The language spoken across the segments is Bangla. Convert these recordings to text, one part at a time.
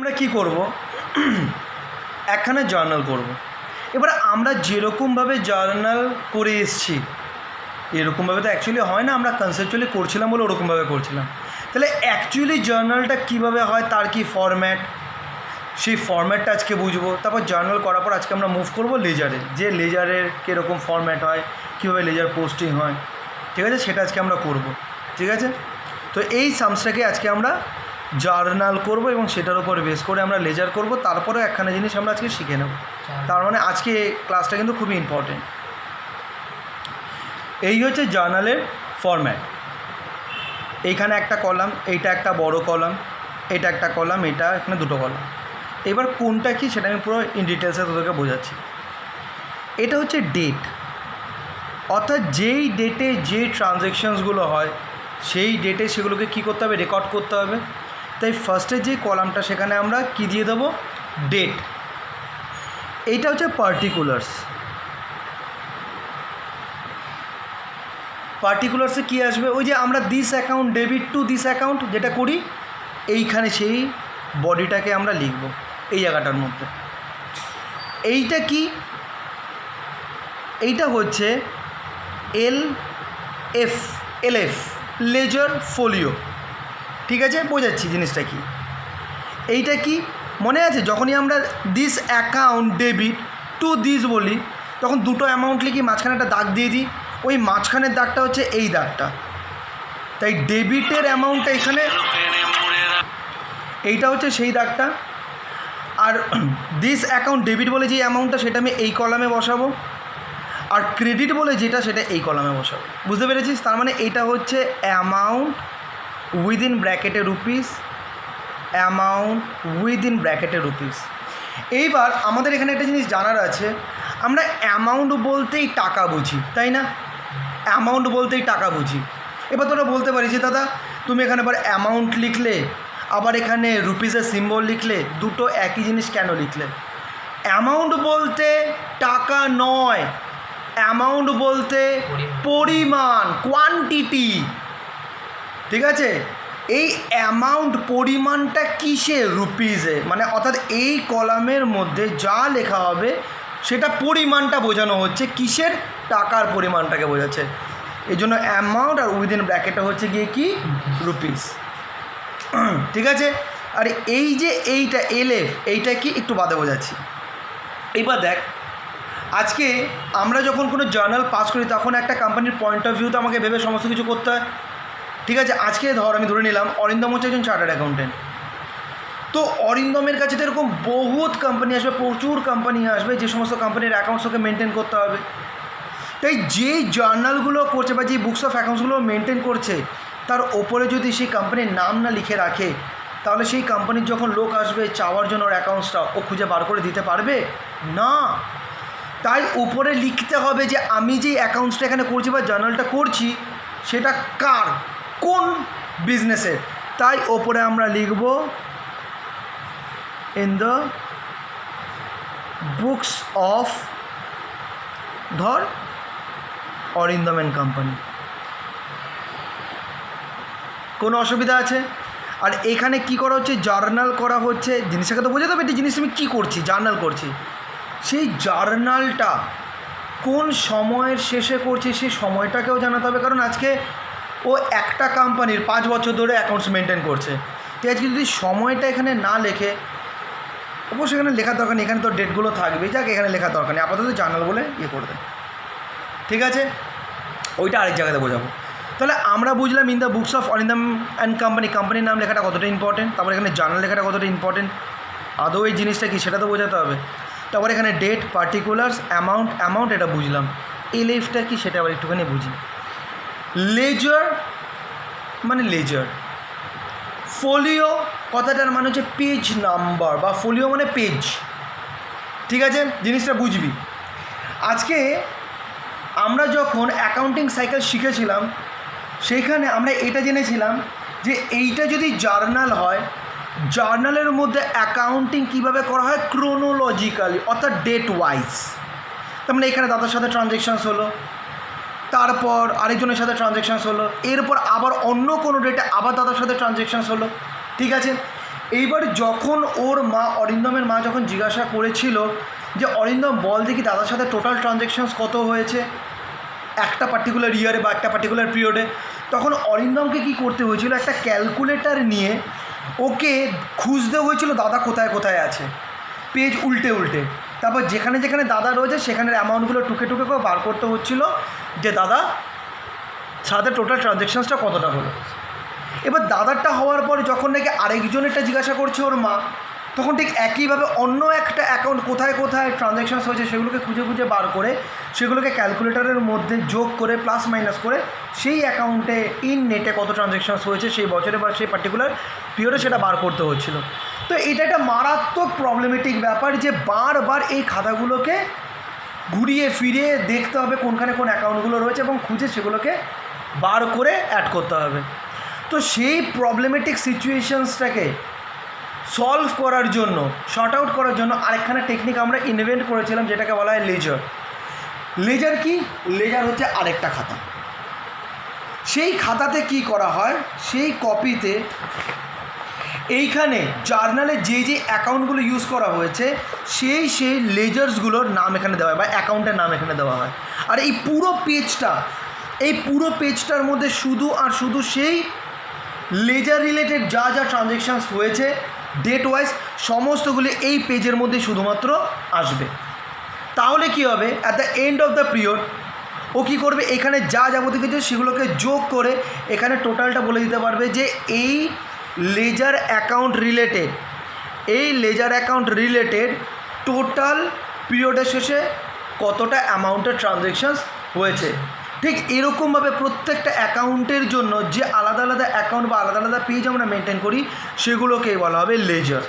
আমরা কি করব, একখানা জার্নাল করব। এবার আমরা যেরকমভাবে জার্নাল করে এসেছি এরকমভাবে তো অ্যাকচুয়ালি হয় না, আমরা কনসেপচুয়ালি করছিলাম বলে ওরকমভাবে করছিলাম। তাহলে অ্যাকচুয়ালি জার্নালটা কীভাবে হয়, তার কি ফরম্যাট, সেই ফরম্যাটটা আজকে বুঝবো। তারপর জার্নাল করার পর আজকে আমরা মুভ করব লেজারে, যে লেজারের কীরকম ফরম্যাট হয়, কীভাবে লেজার পোস্টিং হয়, ঠিক আছে, সেটা আজকে আমরা করব। ঠিক আছে, তো এই সামসটাকে আজকে আমরা জার্নাল করব এবং সেটার উপর বেস করে আমরা লেজার করব। তারপরেও একখানা জিনিস আমরা আজকে শিখে নেব। তার মানে আজকে ক্লাসটা কিন্তু খুবই ইম্পর্টেন্ট। এই হচ্ছে জার্নালের ফরম্যাট। এইখানে একটা কলাম, এইটা একটা বড় কলাম, এটা একটা কলাম, এটা এখানে দুটো কলাম। এবার কোনটা কি সেটা আমি পুরো ইন ডিটেলসে তোদেরকে বোঝাচ্ছি। এটা হচ্ছে ডেট, অর্থাৎ যেই ডেটে যে ট্রানজ্যাকশানসগুলো হয় সেই ডেটে সেগুলোকে কী করতে হবে, রেকর্ড করতে হবে। তাই ফার্স্টে যে কলামটা সেখানে আমরা কি দিয়ে দেবো, ডেট। এইটা হচ্ছে পার্টিকুলার্স। পার্টিকুলার্সে কী আসবে, ওই যে আমরা this account debit to this account যেটা করি, এইখানে সেই বডিটাকে আমরা লিখব এই জায়গাটার মধ্যে। এইটা কি, এইটা হচ্ছে এলএফ, লেজার ফোলিও। ঠিক আছে, বোঝাচ্ছি জিনিসটা কি। এইটা কি মনে আছে, যখনই আমরা this account debit to this বলি তখন দুটো অ্যামাউন্ট লিখি, মাঝখানে একটা দাগ দিয়ে দিই, ওই মাঝখানের দাগটা হচ্ছে এই দাগটা। তাই ডেবিটের অ্যামাউন্টটা এখানে, এইটা হচ্ছে সেই দাগটা। আর দিস অ্যাকাউন্ট ডেবিট বলে যে অ্যামাউন্টটা সেটা আমি এই কলামে বসাবো, আর ক্রেডিট বলে যেটা সেটা এই কলামে বসাবো। বুঝতে পেরেছিস? তার মানে এটা হচ্ছে অ্যামাউন্ট উইদিন ব্র্যাকেটে রুপিস, অ্যামাউন্ট উইদিন ব্র্যাকেটে রুপিস। এইবার আমাদের এখানে একটা জিনিস জানার আছে, আমরা অ্যামাউন্ট বলতেই টাকা বুঝি, তাই না? অ্যামাউন্ট বলতেই টাকা বুঝি। এবার তোরা বলতে পারি যে দাদা তুমি এখানে আবার অ্যামাউন্ট লিখলে, আবার এখানে রুপিসের সিম্বল লিখলে, দুটো একই জিনিস কেন লিখলে? অ্যামাউন্ট বলতে টাকা নয়, অ্যামাউন্ট বলতে পরিমাণ, কোয়ান্টিটি। ঠিক আছে, এই অ্যামাউন্ট পরিমাণটা কিসে, রুপিসে। মানে অর্থাৎ এই কলামের মধ্যে যা লেখা হবে সেটা পরিমাণটা বোঝানো হচ্ছে, কিসের, টাকার পরিমাণটাকে বোঝাচ্ছে। এই জন্য অ্যামাউন্ট আর উইদিন ব্র্যাকেটটা হচ্ছে গিয়ে কি, রুপিস। ঠিক আছে, আর এই যে এইটা এলএফ, এইটা কি একটু বাদে বোঝাচ্ছি। এবার দেখ, আজকে আমরা যখন কোনো জার্নাল পাস করি তখন একটা কোম্পানির পয়েন্ট অফ ভিউতে আমাকে ভেবে সমস্ত কিছু করতে হয়। ঠিক আছে, আজকে আমি ধরে নিলাম অরিন্দম হচ্ছে একজন চার্টার্ড অ্যাকাউন্টেন্ট। তো অরিন্দমের কাছে তো এরকম বহুত কোম্পানি আসবে, প্রচুর কোম্পানি আসবে, যে সমস্ত কোম্পানির অ্যাকাউন্টস ওকে মেনটেন করতে হবে। তাই যে জার্নালগুলো করছে বা যে বুকস অফ অ্যাকাউন্টসগুলো মেনটেন করছে তার ওপরে যদি সেই কোম্পানির নাম না লিখে রাখে, তাহলে সেই কোম্পানির যখন লোক আসবে চাওয়ার জন্য ওর অ্যাকাউন্টসটা, ও খুঁজে বার করে দিতে পারবে না। তাই উপরে লিখতে হবে যে আমি যেই অ্যাকাউন্টসটা এখানে করছি বা জার্নালটা করছি সেটা কার, কোন বিজনেসের। তাই ওপরে আমরা লিখব ইন দ্য বুকস অফ, ধর অরিন্দম অ্যান্ড কোম্পানি। কোনো অসুবিধা আছে? আর এখানে কি করা হচ্ছে, জার্নাল করা হচ্ছে। জিনিসটাকে তো বোঝাতে হবে এই জিনিস আমি কী করছি, জার্নাল করছি। সেই জার্নালটা কোন সময়ের শেষে করছি সেই সময়টাকেও জানাতে হবে, কারণ আজকে ও একটা কোম্পানির 5 বছর ধরে অ্যাকাউন্টস মেনটেন করছে। তো আজকে যদি সময়টা এখানে না লেখে, অবশ্যই এখানে লেখার দরকার নেই, এখানে তো ডেটগুলো থাকবে, যাক এখানে লেখার দরকার নেই, আপাতত জার্নাল বলে ইয়ে করে দেয়। ঠিক আছে, ওইটা আরেক জায়গাতে বোঝাবো। তাহলে আমরা বুঝলাম in the books of Arindam and company, কোম্পানির নাম লেখাটা কতটা ইম্পর্টেন্ট, তারপর এখানে জার্নাল লেখাটা কতটা ইম্পর্টেন্ট, আদৌ এই জিনিসটা কি সেটা তো বোঝাতে হবে। তারপর এখানে ডেট, পার্টিকুলার্স, অ্যামাউন্ট এটা বুঝলাম। এলএফটা কি সেটা আবার একটুখানি বুঝি। লেজার মানে লেজার, ফোলিও কথাটার মানে হচ্ছে পেজ নাম্বার, বা ফোলিও মানে পেজ। ঠিক আছে, জিনিসটা বুঝবি। আজকে আমরা যখন অ্যাকাউন্টিং সাইকেল শিখেছিলাম সেইখানে আমরা এটা জেনেছিলাম যে এইটা যদি জার্নাল হয়, জার্নালের মধ্যে অ্যাকাউন্টিং কীভাবে করা হয়, ক্রোনোলজিক্যালি, অর্থাৎ ডেট ওয়াইজ। তার মানে এখানে দাদার সাথে ট্রানজ্যাকশানস হলো, তারপর আরেকজনের সাথে ট্রানজ্যাকশানস হলো, এরপর আবার অন্য কোনো ডেটে আবার দাদার সাথে ট্রানজ্যাকশানস হলো। ঠিক আছে, এইবার যখন ওর মা, অরিন্দমের মা যখন জিজ্ঞাসা করেছিল যে অরিন্দম বল দেখি দাদার সাথে টোটাল ট্রানজ্যাকশানস কত হয়েছে একটা পার্টিকুলার ইয়ারে বা একটা পার্টিকুলার পিরিয়ডে, তখন অরিন্দমকে কী করতে হয়েছিল, একটা ক্যালকুলেটার নিয়ে ওকে খুঁজতে হয়েছিল দাদা কোথায় কোথায় আছে, পেজ উল্টে উল্টে, তারপর যেখানে যেখানে দাদা রয়েছে সেখানের অ্যামাউন্টগুলো টুকে টুকে করে বার করতে হচ্ছিল যে দাদা সাথে টোটাল ট্রানজ্যাকশানসটা কতটা হলো। এবার দাদারটা হওয়ার পর যখন নাকি আরেকজনেরটা জিজ্ঞাসা করছে ওর মা, তখন ঠিক একইভাবে অন্য একটা অ্যাকাউন্ট কোথায় কোথায় ট্রানজ্যাকশানস হয়েছে সেগুলোকে খুঁজে খুঁজে বার করে সেগুলোকে ক্যালকুলেটরের মধ্যে যোগ করে প্লাস মাইনাস করে সেই অ্যাকাউন্টে ইন নেটে কত ট্রানজ্যাকশানস হয়েছে সেই বছরে বা সেই পার্টিকুলার পিরিয়ডে সেটা বার করতে হচ্ছিল। তো এটা একটা মারাত্মক প্রবলেমেটিক ব্যাপার যে বারবার এই খাতাগুলোকে ঘুরিয়ে ফিরিয়ে দেখতে হবে কোনখানে কোন অ্যাকাউন্টগুলো রয়েছে এবং খুঁজে সেগুলোকে বার করে অ্যাড করতে হবে। তো সেই প্রবলেমেটিক সিচুয়েশনসটাকে সলভ করার জন্য, শর্ট আউট করার জন্য আরেকখানা টেকনিক আমরা ইনভেন্ট করেছিলাম যেটাকে বলা হয় লেজার। লেজার কি? লেজার হচ্ছে আরেকটা খাতা। সেই খাতাতে কি করা হয়, সেই কপিতে এইখানে জার্নালে যে যে অ্যাকাউন্টগুলো ইউজ করা হয়েছে সেই লেজার্সগুলোর নাম এখানে দেওয়া হয় বা অ্যাকাউন্টের নাম এখানে দেওয়া হয়। আর এই পুরো পেজটার মধ্যে শুধু আর শুধু সেই লেজার রিলেটেড যা যা ট্রানজ্যাকশানস হয়েছে ডেট ওয়াইজ সমস্তগুলি এই পেজের মধ্যে শুধুমাত্র আসবে। তাহলে কি হবে, at the end of the period ও কী করবে, এখানে যা যাবতীয় কিছু সেগুলোকে যোগ করে এখানে টোটালটা বলে দিতে পারবে যে এই লেজার অ্যাকাউন্ট রিলেটেড টোটাল পিরিয়ডের শেষে কতটা অ্যামাউন্টের ট্রানজ্যাকশানস হয়েছে। ঠিক এরকমভাবে প্রত্যেকটা অ্যাকাউন্টের জন্য যে আলাদা আলাদা অ্যাকাউন্ট বা আলাদা আলাদা পেজ আমরা মেনটেন করি সেগুলোকেই বলা হবে লেজার।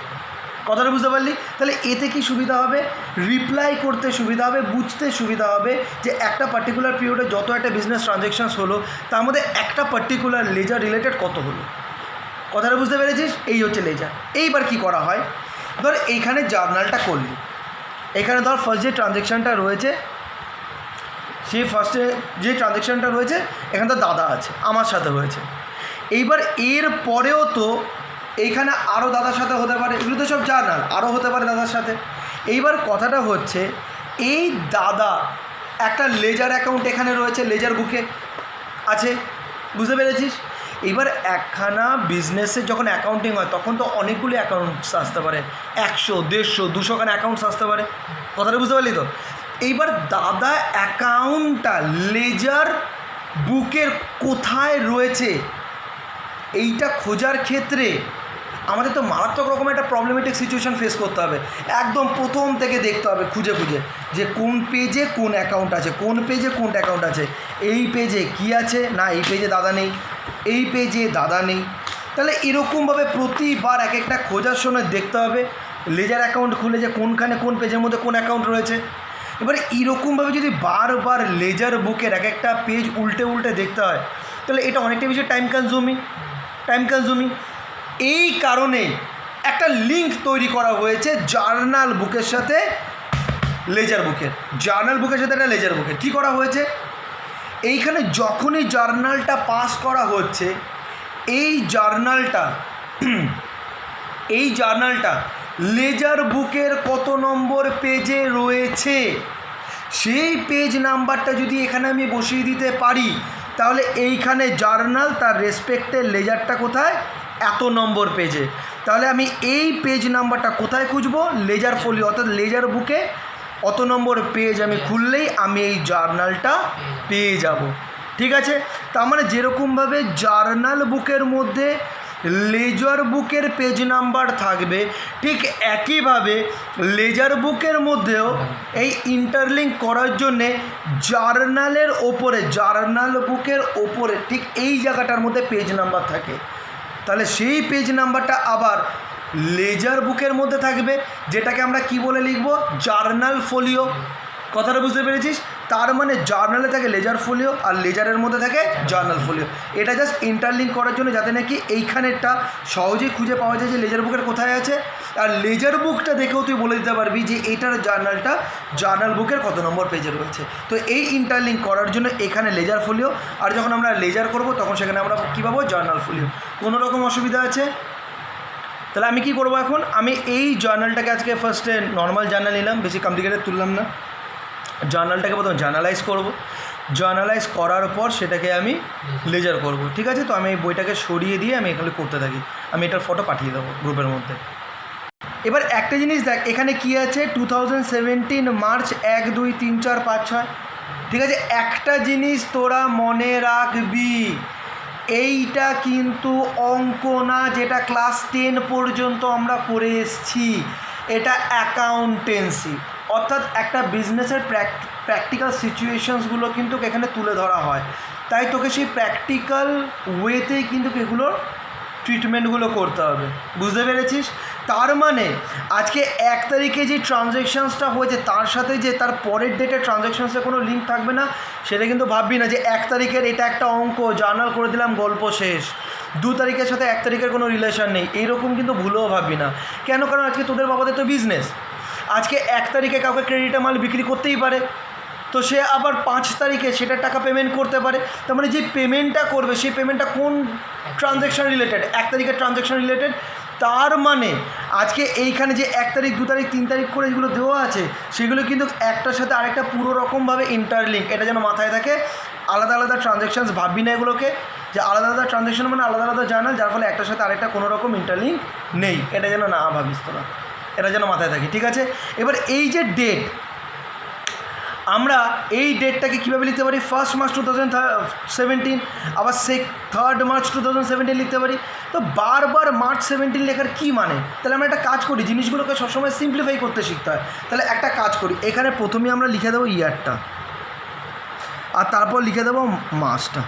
কথাটা বুঝতে পারলি? তাহলে এতে কি সুবিধা হবে, রিপ্লাই করতে সুবিধা হবে, বুঝতে সুবিধা হবে যে একটা পার্টিকুলার পিরিয়ডে যত একটা বিজনেস ট্রানজ্যাকশানস হলো তার মধ্যে একটা পার্টিকুলার লেজার রিলেটেড কত হলো। কথাটা বুঝতে পেরেছিস? এই হচ্ছে লেজার। এইবার কি করা হয়, ধর এইখানে জার্নালটা করলি, এখানে ধর ফার্স্ট যে ট্রানজ্যাকশানটা রয়েছে সেই ফার্স্টে যে ট্রানজ্যাকশানটা রয়েছে এখানে তো দাদা আছে, আমার সাথে হয়েছে। এইবার এর পরেও তো এইখানে আরও দাদার সাথে হতে পারে, এগুলো তো সব জার্নাল, আরও হতে পারে দাদার সাথে। এইবার কথাটা হচ্ছে এই দাদা একটা লেজার অ্যাকাউন্ট এখানে রয়েছে, লেজার বুকে আছে, বুঝতে পেরেছিস? এবার একখানা বিজনেসের যখন অ্যাকাউন্টিং হয় তখন তো অনেকগুলি অ্যাকাউন্টস আসতে পারে, 100, 150, 200 খানা অ্যাকাউন্টস আসতে পারে। কথাটা বুঝতে পারলি তো? এইবার দাদা অ্যাকাউন্টটা লেজার বুকের কোথায় রয়েছে এইটা খোঁজার ক্ষেত্রে আমাদের তো মারাত্মক রকম একটা প্রবলেমেটিক সিচুয়েশান ফেস করতে হবে। একদম প্রথম থেকে দেখতে হবে খুঁজে খুঁজে যে কোন পেজে কোন অ্যাকাউন্ট আছে, কোন পেজে কোন অ্যাকাউন্ট আছে, এই পেজে কি আছে, না এই পেজে দাদা নেই, এই পেজে দাদা নেই। তাহলে এরকমভাবে প্রতিবার এক একটা খোঁজার সময় দেখতে হবে লেজার অ্যাকাউন্ট খুলে যে কোনখানে কোন পেজের মধ্যে কোন অ্যাকাউন্ট রয়েছে। এবার এরকমভাবে যদি বারবার লেজার বুকের এক একটা পেজ উল্টে উল্টে দেখতে হয় তাহলে এটা অনেকটা বেশি টাইম কনজিউমিং। এই কারণে একটা লিঙ্ক তৈরি করা হয়েছে জার্নাল বুকের সাথে লেজার বুকের, একটা লেজার বুকের। কী করা হয়েছে, এইখানে যখনই জার্নালটা পাস করা হচ্ছে এই জার্নালটা লেজার বুকের কত নম্বর পেজে রয়েছে সেই পেজ নাম্বারটা যদি এখানে আমি বসিয়ে দিতে পারি তাহলে এইখানে জার্নাল তার রেসপেক্টের লেজারটা কোথায়, এত নম্বর পেজে। তাহলে আমি এই পেজ নাম্বারটা কোথায় খুঁজবো, লেজার ফোলিও অর্থাৎ লেজার বুকে অত নম্বর পেজ আমি খুললেই আমি এই জার্নালটা পেয়ে যাব। ঠিক আছে? তার মানে যেরকমভাবে জার্নাল বুকের মধ্যে লেজার বুকের পেজ নাম্বার থাকবে ঠিক একইভাবে লেজার বুকের মধ্যেও এই ইন্টারলিঙ্ক করার জন্যে জার্নাল বুকের ওপরে ঠিক এই জায়গাটার মধ্যে পেজ নাম্বার থাকে। তাহলে সেই পেজ নাম্বারটা আবার লেজার বুকের মধ্যে থাকবে যেটাকে আমরা কি বলে লিখব, জার্নাল ফোলিও। কথাটা বুঝতে পেরেছিস? তার মানে জার্নালে থাকে লেজার ফোলিও আর লেজারের মধ্যে থাকে জার্নাল ফোলিও। এটা জাস্ট ইন্টারলিঙ্ক করার জন্য যাতে নাকি এইখানেরটা সহজেই খুঁজে পাওয়া যায় যে লেজার বুকের কোথায় আছে, আর লেজার বুকটা দেখেও তুই বলে দিতে পারবি যে এটার জার্নালটা জার্নাল বুকের কত নম্বর পেজে রয়েছে। তো এই ইন্টারলিঙ্ক করার জন্য এখানে লেজার ফোলিও, আর যখন আমরা লেজার করব তখন সেখানে আমরা কী পাবো, জার্নাল ফোলিও। কোনো রকম অসুবিধা আছে? তাহলে আমি কি করব এখন, আমি এই জার্নালটাকে আজকে ফার্স্টে নর্মাল জার্নাল নিলাম, বেশি কমপ্লিকেটেড তুললাম না। জার্নালটাকে প্রথমে জার্নালাইজ করব, জার্নালাইজ করার পর সেটাকে আমি লেজার করব, ঠিক আছে। তো আমি এই বইটাকে সরিয়ে দিয়ে আমি এখানে করতে থাকি, আমি এটার ফটো পাঠিয়ে দেবো গ্রুপের মধ্যে। এবার একটা জিনিস দেখ, এখানে কি আছে 2017 মার্চ 1, 2, 3, 4, 5, 6, ঠিক আছে। একটা জিনিস তোরা মনে রাখবি, এইটা কিন্তু অঙ্ক না যেটা ক্লাস 10 পর্যন্ত আমরা করে এসছি, এটা অ্যাকাউন্টেন্সি, অর্থাৎ একটা বিজনেসের প্র্যাকটিক্যাল সিচুয়েশনসগুলো কিন্তু এখানে তুলে ধরা হয়। তাই তোকে সেই প্র্যাকটিক্যাল ওয়েতেই কিন্তু এগুলোর ট্রিটমেন্টগুলো করতে হবে, বুঝতে পেরেছিস? তার মানে আজকে 1 তারিখে যে ট্রানজ্যাকশানসটা হয়েছে তার সাথে যে তার পরের ডেটে ট্রানজ্যাকশানসের কোনো লিঙ্ক থাকবে না, সেটা কিন্তু ভাববি না যে 1 তারিখের এটা একটা অঙ্ক, জার্নাল করে দিলাম, গল্প শেষ। 2 তারিখের সাথে 1 তারিখের কোনো রিলেশন নেই, এইরকম কিন্তু ভুলেও ভাববি না। কেন? কারণ আজকে তোদের বাবাদের তো বিজনেস, আজকে 1 তারিখে কাউকে ক্রেডিটে মাল বিক্রি করতেই পারে, তো সে আবার 5 তারিখে সেটার টাকা পেমেন্ট করতে পারে। তার মানে যে পেমেন্টটা করবে সেই পেমেন্টটা কোন ট্রানজ্যাকশান রিলেটেড? 1 তারিখের ট্রানজ্যাকশান রিলেটেড। তার মানে আজকে এইখানে যে 1 তারিখ, 2 তারিখ, 3 তারিখ করে যেগুলো দেওয়া আছে সেগুলো কিন্তু একটার সাথে আরেকটা পুরো রকমভাবে ইন্টারলিঙ্ক, এটা যেন মাথায় থাকে। আলাদা আলাদা ট্রানজ্যাকশানস ভাববি না এগুলোকে, যে আলাদা আলাদা ট্রানজ্যাকশান মানে আলাদা আলাদা জার্নাল, যার ফলে একটার সাথে আরেকটা কোনো রকম ইন্টারলিঙ্ক নেই, এটা যেন না ভাবিস তোরা, এটা যেন মাথায় থাকে, ঠিক আছে। এবার এই যে ডেট, আমরা এই ডেটটাকে কীভাবে লিখতে পারি? 1 মার্চ 2017, আবার 3 মার্চ 2017 লিখতে পারি। তো বারবার মার্চ 17 লেখার কী মানে? তাহলে আমরা একটা কাজ করি, জিনিসগুলোকে সবসময় সিম্পলিফাই করতে শিখতে হয়। তাহলে একটা কাজ করি, এখানে প্রথমেই আমরা লিখে দেবো ইয়ারটা, আর তারপর লিখে দেবো মাসটা,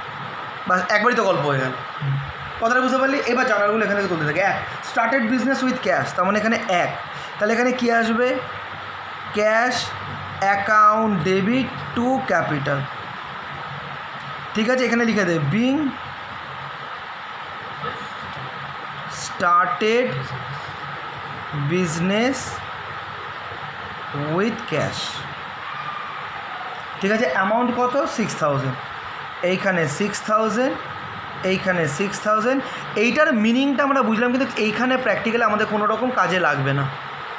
বাস একবারই তো গল্প হয়ে গেল। কথাটা বুঝতে পারলি? এবার জার্নালগুলো এখানে থেকে তুলতে থাকে। 1, স্টার্টেড বিজনেস উইথ ক্যাশ, তার মানে এখানে 1, তাহলে এখানে কী আসবে? Cash account debit to capital, ঠিক আছে। এখানে লিখে দেবে being started business with cash, ঠিক আছে। অ্যামাউন্ট কত? 6000, এইখানে 6000, এইখানে 6000। এইটার মিনিংটা আমরা বুঝলাম, কিন্তু এইখানে প্র্যাকটিক্যালি আমাদের কোনো রকম কাজে লাগবে না,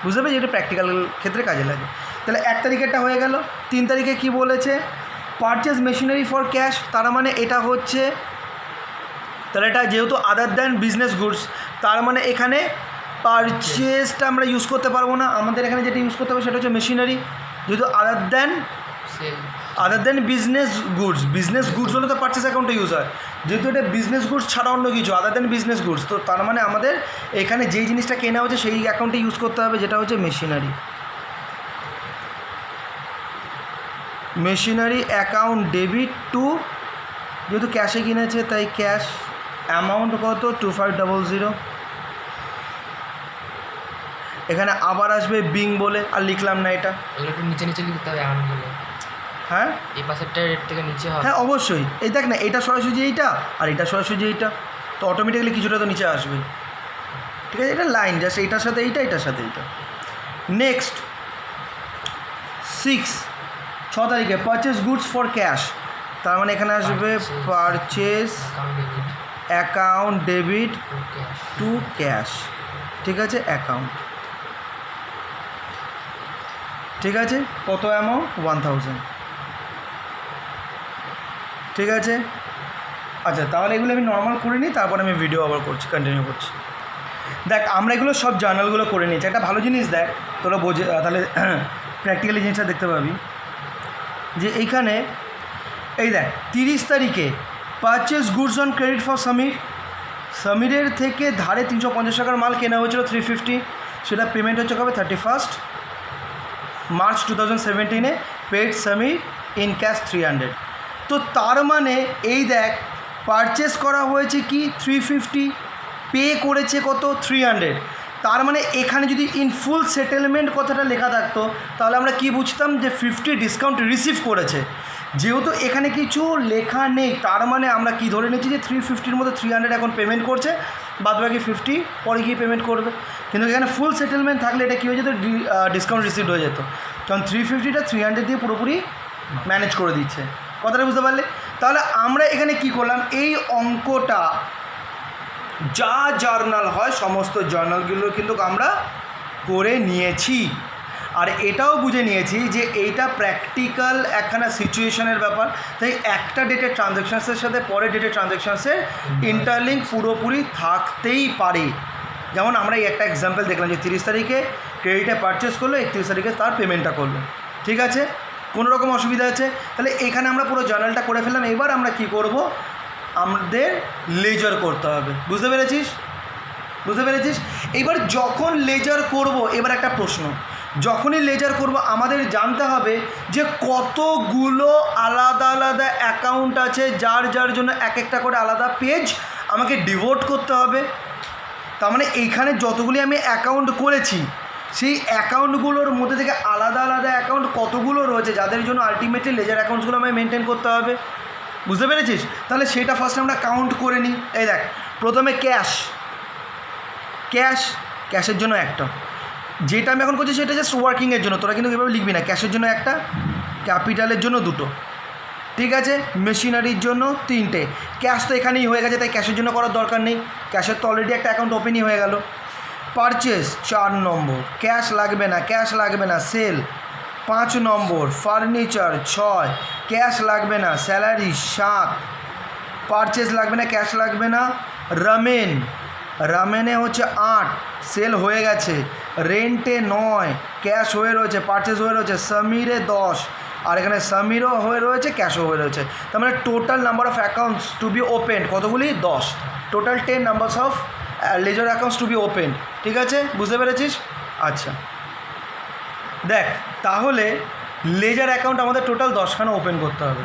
বুঝতে পারছি? এটা প্র্যাকটিক্যাল ক্ষেত্রে কাজে লাগে। তাহলে 1 তারিখেরটা হয়ে গেল। 3 তারিখে কি বলেছে? পারচেজ মেশিনারি ফর ক্যাশ, তার মানে এটা হচ্ছে, তাহলে এটা যেহেতু আদার দ্যান বিজনেস গুডস, তার মানে এখানে পারচেজটা আমরা ইউজ করতে পারবো না, আমাদের এখানে যেটা ইউজ করতে হবে সেটা হচ্ছে মেশিনারি, যেহেতু other than business goods. Business goods হলে তো পারচেজ অ্যাকাউন্টে ইউজ হয়, যেহেতু এটা বিজনেস গুডস ছাড়া অন্য কিছু, আদার দ্যান বিজনেস গুডস, তো তার মানে আমাদের এখানে যেই জিনিসটা কেনা হচ্ছে সেই অ্যাকাউন্টে ইউজ করতে হবে, যেটা হচ্ছে machinery. Machinery account debit two, যেহেতু ক্যাশে কিনেছে তাই ক্যাশ। অ্যামাউন্ট কত? 2500। এখানে আবার আসবে বিং বলে, আর লিখলাম না এটা, একটু নিচে নিচে লিখতে হবে অ্যামাউন্টগুলো। হ্যাঁ, এই পাশেরটা রেট থেকে নিচে হবে। হ্যাঁ অবশ্যই। এই দেখ না, এটা সরাসরি এইটা আর এটা সরাসরি এইটা, তো অটোমেটিক্যালি কিছুটা তো নিচে আসবে, ঠিক আছে। এটা লাইন জাস্ট এইটার সাথে এইটা, এটার সাথে এইটা। নেক্সট 6 তারিখে পারচেস গুডস ফর ক্যাশ, তার মানে এখানে আসবে purchase account debit two cash, ঠিক আছে। অ্যাকাউন্ট, ঠিক আছে। কত অ্যামাউন্ট? 1000, ঠিক আছে। আচ্ছা, তাহলে এগুলো আমি নর্মাল করে নিই, তারপর আমি ভিডিও আবার করছি, কন্টিনিউ করছি। দেখ, আমরা এগুলো সব জার্নালগুলো করে নিয়েছি। একটা ভালো জিনিস দেখ, তোরা বোঝে, তাহলে প্র্যাকটিক্যালি জিনিসটা দেখতে পাবি যে এইখানে এই দেখ 30 তারিখে purchase goods on credit for Samir, সমীরের থেকে ধারে 350 টাকার মাল কেনা হয়েছিল 350, সেটা পেমেন্ট হচ্ছে কবে? 31 March 2017, paid Samir in cash 300। তো তার মানে এই দেখ, পারচেস করা হয়েছে কি 350, পে করেছে কত? 300। তার মানে এখানে যদি ইন ফুল সেটেলমেন্ট কথাটা লেখা থাকতো তাহলে আমরা কি বুঝতাম? যে 50 ডিসকাউন্ট রিসিভ করেছে। যেহেতু এখানে কিছু লেখা নেই, তার মানে আমরা কি ধরে নিচ্ছি যে 350-র মধ্যে 300 এখন পেমেন্ট করছে, বাদ বাকি 50 পরে গিয়ে পেমেন্ট করবে। কিন্তু এখানে ফুল সেটেলমেন্ট থাকলে এটা কী হয়ে যেত? ডিসকাউন্ট রিসিভ হয়ে যেত, কারণ 350টা 300 দিয়ে পুরোপুরি ম্যানেজ করে দিচ্ছে। কথাটা বুঝতে পারলে? তাহলে আমরা এখানে কি করলাম? এই অঙ্কটা যা জার্নাল হয় সমস্ত জার্নালগুলো কিন্তু আমরা করে নিয়েছি। আর এটাও বুঝে নিয়েছি যে এইটা প্র্যাকটিক্যাল একখানা সিচুয়েশনের ব্যাপার, তাই একটা ডেটের ট্রানজ্যাকশানসের সাথে পরের ডেটের ট্রানজ্যাকশানসের ইন্টারলিঙ্ক পুরোপুরি থাকতেই পারে। যেমন আমরা এই একটা এক্সাম্পল দেখলাম যে 30 তারিখে ক্রেডিটে পারচেস করলো, 31 তারিখে তার পেমেন্টটা করলো, ঠিক আছে, কোনো রকম অসুবিধা আছে? তাহলে এখানে আমরা পুরো জার্নালটা করে ফেললাম। এবার আমরা কি করব, আমাদের লেজার করতে হবে। বুঝতে পেরেছিস? এবার যখন লেজার করব, এবার একটা প্রশ্ন, যখনই লেজার করব আমাদের জানতে হবে যে কতগুলো আলাদা আলাদা অ্যাকাউন্ট আছে, যার যার জন্য এক একটা করে আলাদা পেজ আমাকে ডিভোট করতে হবে। তার মানে এইখানে যতগুলি আমি অ্যাকাউন্ট করেছি সেই অ্যাকাউন্টগুলোর মধ্যে থেকে আলাদা আলাদা অ্যাকাউন্ট কতগুলো রয়েছে, যাদের জন্য আলটিমেটলি লেজার অ্যাকাউন্টসগুলো আমায় মেনটেন করতে হবে। বুঝতে পেরেছিস? তাহলে সেটা ফার্স্ট আমরা কাউন্ট করে নিই। এই দেখ, প্রথমে ক্যাশের জন্য একটা, যেটা আমি এখন করছি সেটা জাস্ট ওয়ার্কিংয়ের জন্য, তোরা কিন্তু এভাবে লিখবি না। ক্যাশের জন্য একটা, ক্যাপিটালের জন্য দুটো, ঠিক আছে, মেশিনারির জন্য 3টে। ক্যাশ তো এখানেই হয়ে গেছে, তাই ক্যাশের জন্য করার দরকার নেই, ক্যাশের তো অলরেডি একটা অ্যাকাউন্ট ওপেনই হয়ে গেল। পারচেস 4 নম্বর, ক্যাশ লাগবে না। সেল 5 নম্বর, ফার্নিচার 6, ক্যাশ লাগবে না। স্যালারি 7, পারচেস লাগবে না, ক্যাশ লাগবে না। রামেনে হচ্ছে 8, সেল হয়ে গেছে। রেন্টে 9, ক্যাশ হয়ে রয়েছে, পারচেস হয়ে রয়েছে। সমীরে 10, আর এখানে সমীরও হয়ে রয়েছে, ক্যাশও হয়ে রয়েছে। তার মানে total number of accounts to be open কতগুলি? 10। Total 10 numbers of ledger accounts to be open. ঠিক আছে, বুঝতে পেরেছিস? আচ্ছা দেখ, তাহলে লেজার অ্যাকাউন্ট আমাদের টোটাল 10খানা ওপেন করতে হবে।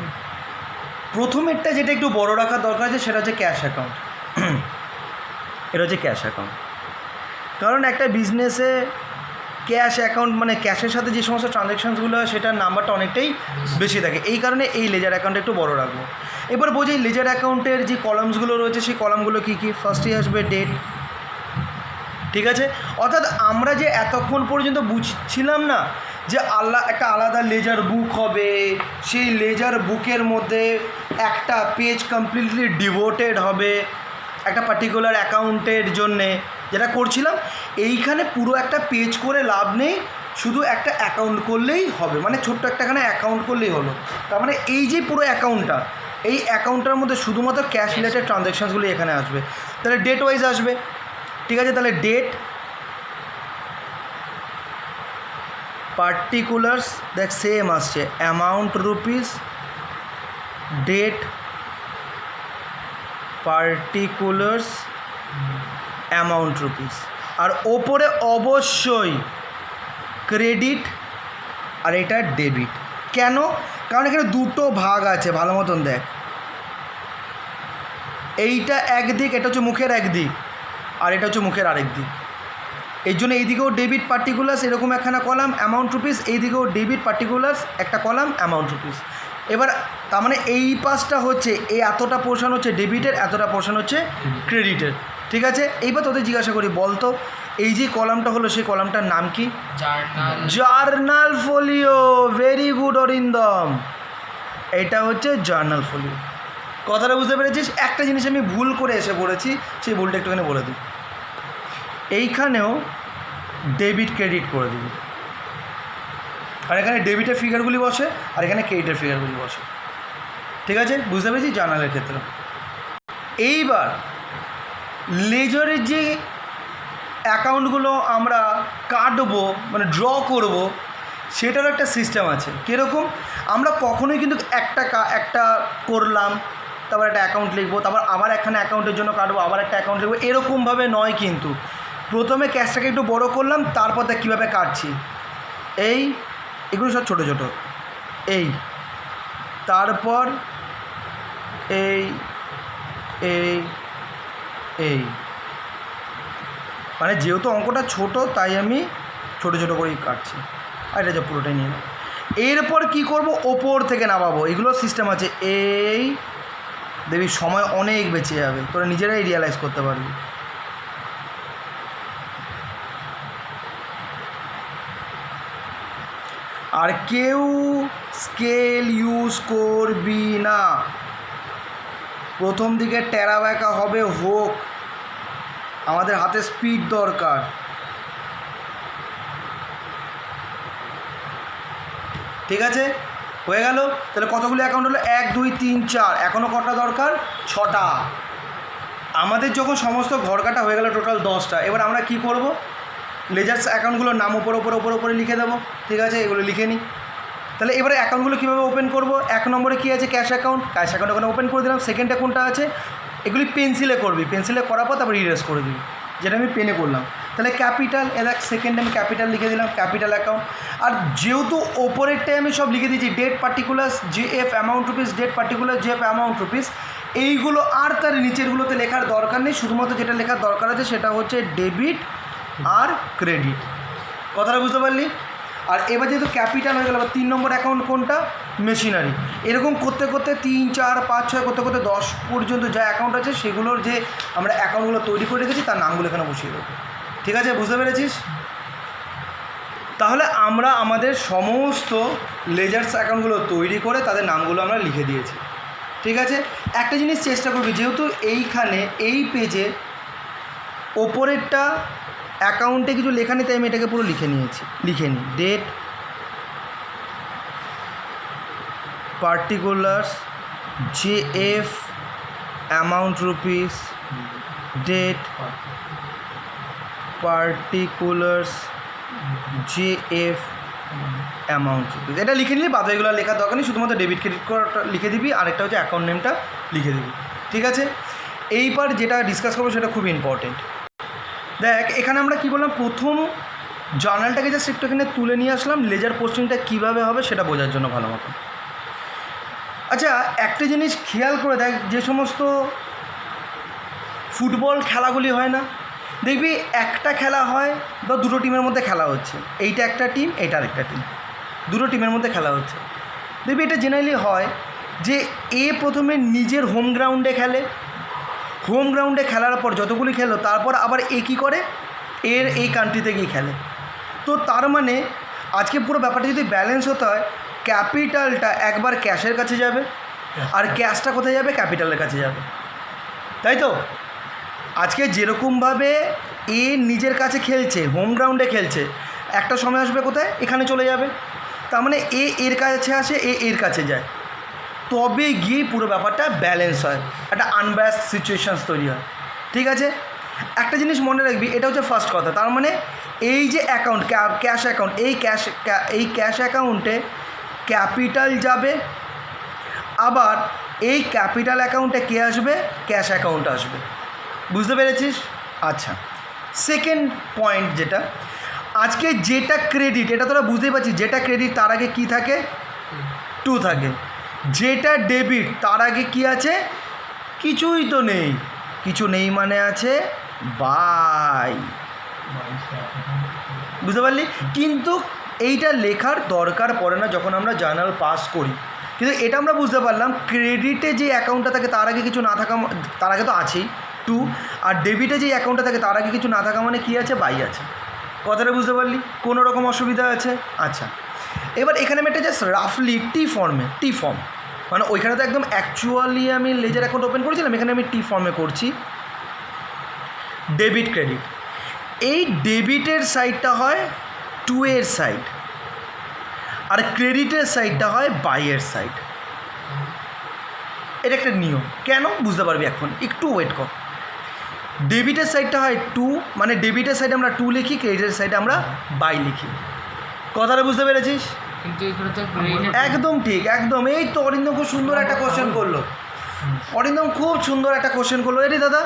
প্রথমেরটা যেটা একটু বড় রাখার দরকার আছে সেটা হচ্ছে ক্যাশ অ্যাকাউন্ট। এটা হচ্ছে ক্যাশ অ্যাকাউন্ট, কারণ একটা বিজনেসে ক্যাশ অ্যাকাউন্ট মানে ক্যাশের সাথে যে সমস্ত ট্রানজ্যাকশানসগুলো হয় সেটার নাম্বারটা অনেকটাই বেশি থাকে। এই কারণে এই লেজার অ্যাকাউন্টটা একটু বড় রাখবো। এবার বোঝি লেজার অ্যাকাউন্টের যে কলামসগুলো রয়েছে সেই কলামগুলো কী কী। ফার্স্টেই আসবে ডেট, ঠিক আছে। অর্থাৎ আমরা যে এতক্ষণ পর্যন্ত বুঝছিলাম না যে একটা আলাদা লেজার বুক হবে, সেই লেজার বুকের মধ্যে একটা পেজ কমপ্লিটলি ডিভোটেড হবে একটা পার্টিকুলার অ্যাকাউন্টের জন্যে, যেটা করছিলাম। এইখানে পুরো একটা পেজ করে লাভ নেই, শুধু একটা অ্যাকাউন্ট করলেই হবে, মানে ছোট্ট একটাখানে অ্যাকাউন্ট করলেই হলো। তার মানে এই যে পুরো অ্যাকাউন্টটা, এই অ্যাকাউন্টটার মধ্যে শুধুমাত্র ক্যাশ রিলেটেড ট্রানজ্যাকশানসগুলি এখানে আসবে। তাহলে ডেট ওয়াইজ আসবে, ঠিক আছে। তাহলে ডেট, পার্টিকুলার্স দেখ সেম আসছে, amount rupees, date, particulars, amount rupees. আর ওপরে অবশ্যই ক্রেডিট আর এটা ডেবিট। কেন? কারণ এখানে দুটো ভাগ আছে, ভালো মতন দেখ। এইটা একদিক, এটা হচ্ছে মুখের একদিক, আর এটা হচ্ছে মুখের আরেক দিক। এই জন্য এইদিকেও ডেবিট পার্টিকুলার্স এরকম একখানা কলাম, অ্যামাউন্ট রুপিস, এইদিকেও ডেবিট পার্টিকুলার্স একটা কলাম, অ্যামাউন্ট রুপিস। এবার তার মানে এই পাশটা হচ্ছে এই এতটা পোর্শন হচ্ছে ডেবিটের, এতটা পোর্শন হচ্ছে ক্রেডিটের, ঠিক আছে। এইবার তোদের জিজ্ঞাসা করি, বলতো এই যে কলামটা হলো সেই কলামটার নাম কি? Journal folio. Very good Arindam, এটা হচ্ছে জার্নাল ফোলিও। কথাটা বুঝতে পেরেছিস? একটা জিনিস আমি ভুল করে এসে পড়েছি, সেই ভুলটা একটুখানি বলে দিই। এইখানেও ডেবিট ক্রেডিট করে দিবি, আর এখানে ডেবিটের ফিগারগুলি বসে আর এখানে ক্রেডিটের ফিগারগুলি বসে, ঠিক আছে, বুঝতে পেরেছি জার্নালের ক্ষেত্রে। এইবার লেজারের যে অ্যাকাউন্টগুলো আমরা কাটবো মানে ড্র করব, সেটারও একটা সিস্টেম আছে। কীরকম? আমরা কখনোই কিন্তু একটা করলাম, তারপর একটা অ্যাকাউন্ট লিখবো, তারপর আবার একখানে অ্যাকাউন্টের জন্য কাটবো, আবার একটা অ্যাকাউন্ট লিখবো, এরকমভাবে নয়। কিন্তু প্রথমে ক্যাশটাকে একটু বড় করলাম, তারপর দেখ কীভাবে কাটছি। এগুলো সব ছোটো ছোটো, তারপর মানে যেহেতু অঙ্কটা ছোট তাই আমি ছোটো ছোটো করেই কাটছি। আর এটা যা পুরোটাই নিয়ে নেব। এরপর কি করব? ওপর থেকে নামাবো। এগুলো সিস্টেম আছে। দেখবি সময় অনেক বেঁচে যাবে, তোরা নিজেরাই রিয়ালাইজ করতে পারবি। আর কেউ স্কেল ইউজ করবি না। প্রথম দিকে টেরা ব্যাকা হবে, হোক আমাদের হাতে স্পিড দরকার। ঠিক আছে, হয়ে গেল। তাহলে কতগুলো অ্যাকাউন্ট হলো? 1 2 3 4, এখনও কটা দরকার? 6টা। আমাদের যখন সমস্ত ঘর কাটা হয়ে গেল টোটাল 10টা, এবার আমরা কি করব? লেজার্স অ্যাকাউন্টগুলোর নাম উপরে লিখে দেবো। ঠিক আছে, এগুলো লিখে নিই। তাহলে এবারে অ্যাকাউন্টগুলো কীভাবে ওপেন করব? 1 নম্বরে কী আছে? ক্যাশ অ্যাকাউন্ট ওখানে ওপেন করে দিলাম। সেকেন্ডে কোনটা আছে? এগুলি পেন্সিলে করবি, পেন্সিলে করার পর তারপর ইরেজ করে দিবি, যেটা আমি পেনে করলাম। তাহলে ক্যাপিটাল, দেখ সেকেন্ডে আমি ক্যাপিটাল লিখে দিলাম, ক্যাপিটাল অ্যাকাউন্ট। আর যেহেতু ওপরেরটাই আমি সব লিখে দিয়েছি, date particulars JF amount rupees, date particular JF amount rupees, এইগুলো আর তার নিচেরগুলোতে লেখার দরকার নেই। শুধুমাত্র যেটা লেখার দরকার আছে সেটা হচ্ছে ডেবিট আর ক্রেডিট। কথাটা বুঝতে পারলি? আর এবার যেহেতু ক্যাপিটাল হয়ে গেল, 3 নম্বর অ্যাকাউন্ট কোনটা? মেশিনারি। এরকম করতে করতে 3 4 5 6 করতে করতে 10 পর্যন্ত যা অ্যাকাউন্ট আছে সেগুলোর যে আমরা অ্যাকাউন্টগুলো তৈরি করে রেখেছি তার নামগুলো এখানে বসিয়ে দেবো। ঠিক আছে, বুঝতে পেরেছিস? তাহলে আমরা আমাদের সমস্ত লেজার্স অ্যাকাউন্টগুলো তৈরি করে তাদের নামগুলো আমরা লিখে দিয়েছি। ঠিক আছে, একটা জিনিস চেষ্টা করবি, যেহেতু এইখানে এই পেজে ওপরেরটা অ্যাকাউন্টে কিছু লেখা নেই, তাই আমি এটাকে পুরো লিখে নিই। Date particulars JF amount rupees, date particulars JF amount rupees, এটা লিখে নিলি। বাদ এগুলো লেখার দরকার নেই, শুধুমাত্র ডেবিট ক্রেডিট করাটা লিখে দিবি, আরেকটা হচ্ছে অ্যাকাউন্ট নেমটা লিখে দিবি। ঠিক আছে, এইবার যেটা ডিসকাস করবো সেটা খুব ইম্পর্টেন্ট। দেখ এখানে আমরা কী বললাম, প্রথম জার্নালটাকে জাস্ট একটু এখানে তুলে নিয়ে আসলাম, লেজার পোস্টিংটা কীভাবে হবে সেটা বোঝার জন্য ভালো মতো। আচ্ছা, একটা জিনিস খেয়াল করে দেখ, যে সমস্ত ফুটবল খেলাগুলি হয় না, দেখবি একটা খেলা হয় বা দুটো টিমের মধ্যে খেলা হচ্ছে, এইটা একটা টিম, এইটা আরেকটা টিম, দুটো টিমের মধ্যে খেলা হচ্ছে। দেখবি এটা জেনারেলি হয় যে এ প্রথমে নিজের হোম গ্রাউন্ডে খেলে, হোম গ্রাউন্ডে খেলার পর যতগুলি খেলো তারপর আবার এ কী করে, এর এই কান্ট্রিতে গিয়ে খেলে। তো তার মানে আজকে পুরো ব্যাপারটা যদি ব্যালেন্স হতে হয়, ক্যাপিটালটা একবার ক্যাশের কাছে যাবে আর ক্যাশটা কোথায় যাবে? ক্যাপিটালের কাছে যাবে, তাই তো? আজকে যেরকমভাবে এ নিজের কাছে খেলছে, হোম গ্রাউন্ডে খেলছে, একটা সময় আসবে কোথায়? এখানে চলে যাবে। তার মানে এ এর কাছে আসে, এ এর কাছে যায়, তবে গিয়ে পুরো ব্যাপারটা ব্যালেন্স হয়, একটা আনব্যালেন্সড সিচুয়েশানস তৈরি হয়। ঠিক আছে, একটা জিনিস মনে রাখবি, এটা হচ্ছে ফার্স্ট কথা। তার মানে এই যে অ্যাকাউন্ট, ক্যাশ অ্যাকাউন্ট, এই ক্যাশ অ্যাকাউন্টে ক্যাপিটাল যাবে, আবার এই ক্যাপিটাল অ্যাকাউন্টে কে আসবে? ক্যাশ অ্যাকাউন্ট আসবে। বুঝতে পেরেছিস? আচ্ছা, সেকেন্ড পয়েন্ট যেটা, আজকে যেটা ক্রেডিট, এটা তোরা বুঝতেই পারছিস, যেটা ক্রেডিট তার আগে কী থাকে? 2 থাকে। যেটা ডেবিট তার আগে কি আছে? কিছুই তো নেই। কিছু নেই মানে আছে বাই। বুঝতে পারলি? কিন্তু এইটা লেখার দরকার পড়ে না যখন আমরা জার্নাল পাস করি। কিন্তু এটা আমরা বুঝতে পারলাম, ক্রেডিটে যে অ্যাকাউন্টটা থাকে তার আগে কিছু না থাকা, তার আগে তো আছেই 2, আর ডেবিটে যে অ্যাকাউন্টটা থাকে তার আগে কিছু না থাকা মানে কী আছে? বাই আছে। কথাটা বুঝতে পারলি? কোনো রকম অসুবিধা আছে? আচ্ছা, এবার এখানে আমি একটা জাস্ট রাফলি টি ফর্ম, মানে ওইখানে তো একদম অ্যাকচুয়ালি আমি লেজার অ্যাকাউন্ট ওপেন করেছিলাম, এখানে আমি টি ফর্মে করছি। ডেবিট ক্রেডিট, এই ডেবিটের সাইডটা হয় 2 এর সাইড, আর ক্রেডিটের সাইডটা হয় বাইয়ের সাইড। এটা একটা নিয়ম। কেন? বুঝতে পারবি এখন, একটু ওয়েট কর। ডেবিটের সাইডটা হয় 2, মানে ডেবিটের সাইডে আমরা 2 লিখি, ক্রেডিটের সাইডে আমরা বাই লিখি। কথাটা বুঝতে পেরেছিস? কিন্তু এখানে তো একদম ঠিক, একদম। এই তো অরিন্দম খুব সুন্দর একটা কোশ্চেন করলো, এরে দাদা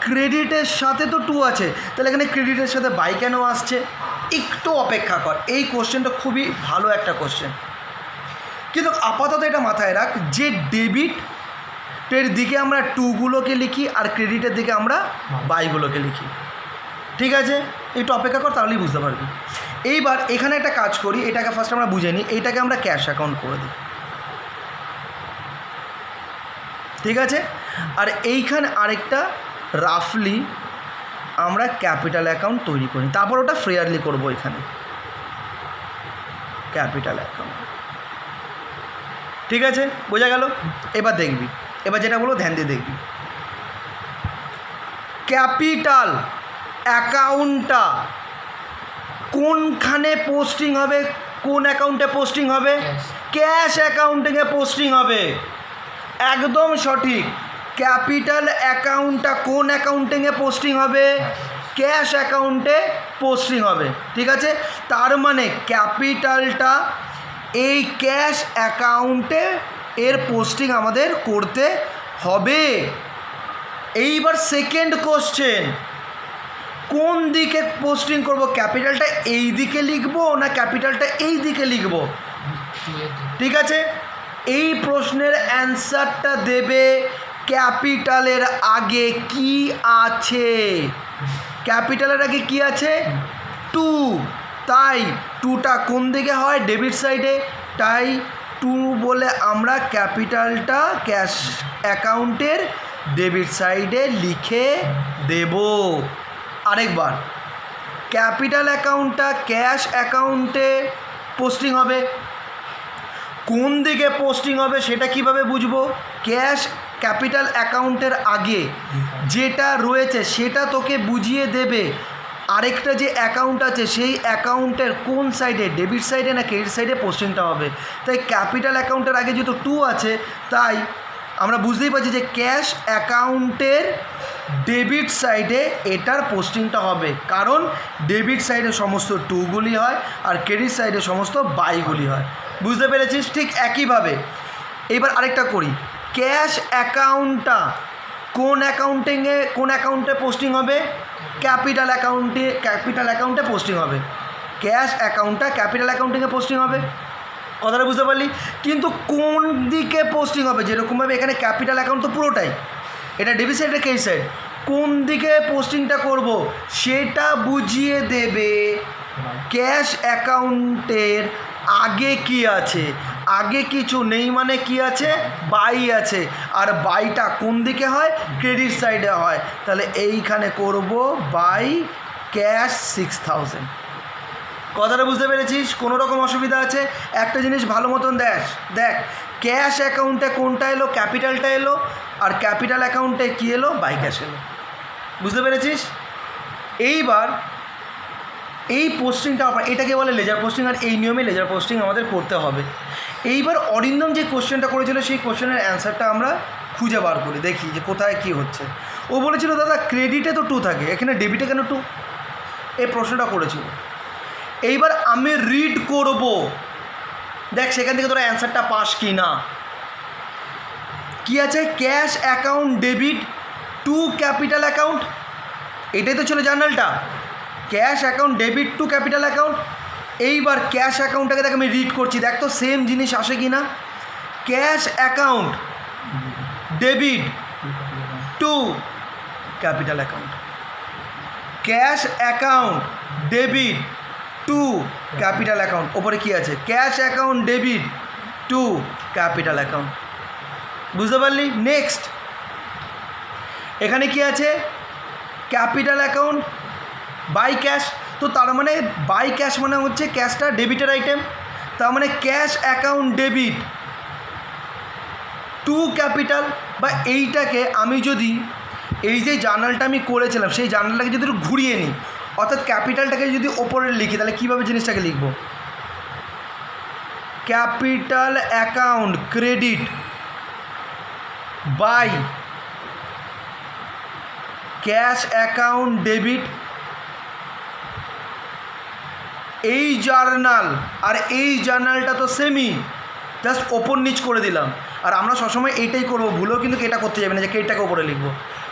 ক্রেডিটের সাথে তো 2 আছে, তাহলে এখানে ক্রেডিটের সাথে বাই কেন আসছে? একটু অপেক্ষা কর, এই কোশ্চেনটা খুবই ভালো একটা কোশ্চেন। কিন্তু আপাতত এটা মাথায় রাখ যে ডেবিটের দিকে আমরা 2গুলোকে লিখি আর ক্রেডিটের দিকে আমরা বাইগুলোকে লিখি। ঠিক আছে, একটু অপেক্ষা কর, তাহলেই বুঝতে পারবি। এইবার এখানে একটা কাজ করি, এটাকে ফার্স্ট আমরা বুঝে নিই, এইটাকে আমরা ক্যাশ অ্যাকাউন্ট করে দিই। ঠিক আছে, আর এইখানে আরেকটা রাফলি আমরা ক্যাপিটাল অ্যাকাউন্ট তৈরি করি, তারপর ওটা ফেয়ারলি করবো। এখানে ক্যাপিটাল অ্যাকাউন্ট, ঠিক আছে, বোঝা গেল? এবার দেখবি, এবার যেটা বলবো ধ্যান দিয়ে দেখবি। ক্যাপিটাল অ্যাকাউন্টটা কোনখানে পোস্টিং হবে, কোন অ্যাকাউন্টে পোস্টিং হবে? ক্যাশ অ্যাকাউন্টিংয়ে পোস্টিং হবে। একদম সঠিক। ক্যাপিটাল অ্যাকাউন্টটা কোন অ্যাকাউন্টিংয়ে পোস্টিং হবে? ক্যাশ অ্যাকাউন্টে পোস্টিং হবে। ঠিক আছে, তার মানে ক্যাপিটালটা এই ক্যাশ অ্যাকাউন্টে এর পোস্টিং আমাদের করতে হবে। এইবার সেকেন্ড কোশ্চেন, কোন দিকে পোস্টিং করব? ক্যাপিটালটা এই দিকে লিখবো না ক্যাপিটালটা এই দিকে লিখবো? ঠিক আছে, এই প্রশ্নের অ্যান্সারটা দেবে ক্যাপিটালের আগে কি আছে। ক্যাপিটালের আগে কি আছে? 2। তাই 2টা কোন দিকে হয়? ডেবিট সাইডে। তাই 2 বলে আমরা ক্যাপিটালটা ক্যাশ অ্যাকাউন্টের ডেবিট সাইডে লিখে দেব। আরেকবার, ক্যাপিটাল অ্যাকাউন্টটা ক্যাশ অ্যাকাউন্টে পোস্টিং হবে। কোন দিকে পোস্টিং হবে সেটা কিভাবে বুঝবো? ক্যাপিটাল অ্যাকাউন্টের আগে যেটা রয়েছে সেটা তোকে বুঝিয়ে দেবে আরেকটা যে অ্যাকাউন্ট আছে সেই অ্যাকাউন্টের কোন সাইডে, ডেবিট সাইডে না ক্রেডিট সাইডে পোস্টিংটা হবে। তাই ক্যাপিটাল অ্যাকাউন্টের আগে যেহেতু 2 আছে, তাই আমরা বুঝতেই পারছি যে ক্যাশ অ্যাকাউন্টের ডেবিট সাইডে এটার পোস্টিংটা হবে, কারণ ডেবিট সাইডে সমস্ত 2গুলি হয় আর ক্রেডিট সাইডে সমস্ত বাইগুলি হয়। বুঝতে পেরেছিস? ঠিক একইভাবে এবার আরেকটা করি। ক্যাশ অ্যাকাউন্টটা কোন অ্যাকাউন্টে পোস্টিং হবে? ক্যাপিটাল অ্যাকাউন্টে পোস্টিং হবে। ক্যাশ অ্যাকাউন্টটা ক্যাপিটাল অ্যাকাউন্টিংয়ে পোস্টিং হবে। কথাটা বুঝতে পারলি? কিন্তু কোন দিকে পোস্টিং হবে? যেরকমভাবে এখানে ক্যাপিটাল অ্যাকাউন্ট তো পুরোটাই, এটা ডেবিট সাইড, এটা ক্রেডিট সাইড। কোন দিকে পোস্টিংটা করব সেটা বুঝিয়ে দেবে ক্যাশ অ্যাকাউন্টের আগে কি আছে। আগে কিছু নেই মানে কি আছে? বাই আছে। আর বাইটা কোন দিকে হয়? ক্রেডিট সাইডে হয়। তাহলে এইখানে করব বাই ক্যাশ 6000। কথাটা বুঝতে পেরেছিস? কোনো রকম অসুবিধা আছে? একটা জিনিস ভালো মতন দেখ, ক্যাশ অ্যাকাউন্টে কোনটা এলো? ক্যাপিটালটা এলো। আর ক্যাপিটাল অ্যাকাউন্টে কী এলো? বাই ক্যাশ এলো। বুঝতে পেরেছিস? এইবার এই পোস্টিংটা এটাকে বলে লেজার পোস্টিং, আর এই নিয়মে লেজার পোস্টিং আমাদের করতে হবে। এইবার অরিন্দম যে কোশ্চেনটা করেছিল সেই কোশ্চেনের অ্যান্সারটা আমরা খুঁজে বার করি, দেখি যে কোথায় কী হচ্ছে। ও বলেছিল দাদা ক্রেডিটে তো 2 থাকে, এখানে ডেবিটে কেন 2? এই প্রশ্নটা করেছিল। এইবার আমি রিড করব, দেখ সেখান থেকে তোরা অ্যান্সারটা পাস কি না। কি আছে? Cash account debit to capital account, এটাই তো ছিল জার্নালটা। Cash account debit to capital account. এইবার ক্যাশ অ্যাকাউন্টটাকে দেখ আমি রিড করছি, দেখ তো সেম জিনিস আসে কি না। Cash account debit to capital account, cash account debit to capital account. ওপরে কি আছে? Cash account debit to capital account. বুঝতে পারলি? নেক্সট এখানে কি আছে? Capital account by cash. তো তার মানে বাই ক্যাশ মানে হচ্ছে ক্যাশটা ডেবিটের আইটেম। তার মানে cash account debit to capital, বা এইটাকে আমি যদি এই যে জার্নালটা আমি করেছিলাম সেই জার্নালটাকে যদি একটু ঘুরিয়ে নিই, অর্থাৎ ক্যাপিটালটাকে যদি ওপরে লিখি, তাহলে কীভাবে জিনিসটাকে লিখব? Capital account credit by cash account debit. এই জার্নাল আর এই জার্নালটা তো সেমই, জাস্ট ওপর নিচ করে দিলাম। আর আমরা সবসময় এইটাই করবো, ভুলেও কিন্তু এটা করতে যাবে না যে ক্রেডিটটাকে ওপরে লিখবো।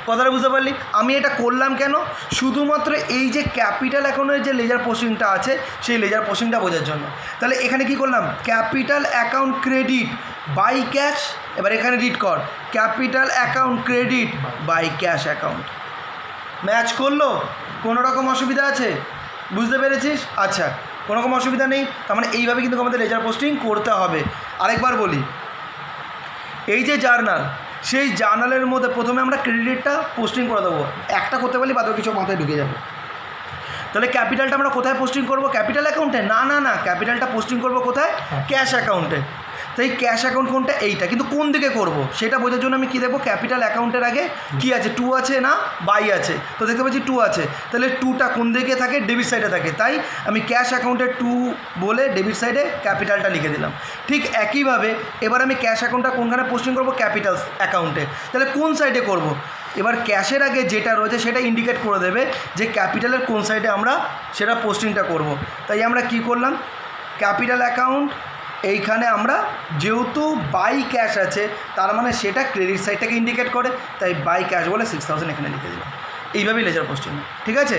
কথাটা বুঝতে পারলি? আমি এটা করলাম কেন? শুধুমাত্র এই যে ক্যাপিটাল অ্যাকাউন্টের যে লেজার পোস্টিংটা আছে সেই লেজার পোস্টিংটা বোঝার জন্য। তাহলে এখানে কি করলাম? Capital account credit by cash. এবার এখানে রিড কর, capital account credit by cash account. Match করলো? কোনো রকম অসুবিধা আছে? বুঝতে পেরেছিস? আচ্ছা, কোনো রকম অসুবিধা নেই। তার মানে এইভাবে কিন্তু আমাদের লেজার পোস্টিং করতে হবে। আরেকবার বলি, এই যে জার্নাল, সেই জার্নালের মধ্যে প্রথমে আমরা ক্রেডিটটা পোস্টিং করে দেবো। একটা করতে পারলে বাদ কিছু মাথায় ঢুকে যাবে। তাহলে ক্যাপিটালটা আমরা কোথায় পোস্টিং করব? ক্যাপিটাল অ্যাকাউন্টে? না, ক্যাপিটালটা পোস্টিং করব কোথায়? ক্যাশ অ্যাকাউন্টে। তাই ক্যাশ অ্যাকাউন্ট কোনটা এইটা, কিন্তু কোন দিকে করব সেটা বোঝার জন্য আমি কী দেখবো, ক্যাপিটাল অ্যাকাউন্টের আগে কী আছে, 2 আছে না বাই আছে, তো দেখতে পাচ্ছি 2 আছে, তাহলে 2টা কোন দিকে থাকে, ডেবিট সাইডে থাকে, তাই আমি ক্যাশ অ্যাকাউন্টে 2 বলে ডেবিট সাইডে ক্যাপিটালটা লিখে দিলাম। ঠিক একইভাবে এবার আমি ক্যাশ অ্যাকাউন্টটা কোনখানে পোস্টিং করব, ক্যাপিটাল অ্যাকাউন্টে, তাহলে কোন সাইডে করব, এবার ক্যাশের আগে যেটা রয়েছে সেটা ইন্ডিকেট করে দেবে যে ক্যাপিটালের কোন সাইডে আমরা সেটা পোস্টিংটা করব। তাই আমরা কি করলাম, ক্যাপিটাল অ্যাকাউন্ট এইখানে আমরা যেহেতু বাই ক্যাশ আছে তার মানে সেটা ক্রেডিট সাইডটাকে ইন্ডিকেট করে, তাই বাই ক্যাশ বলে 6000 এখানে লিখে দিলাম। এইভাবেই লেজার পোস্টিং, ঠিক আছে।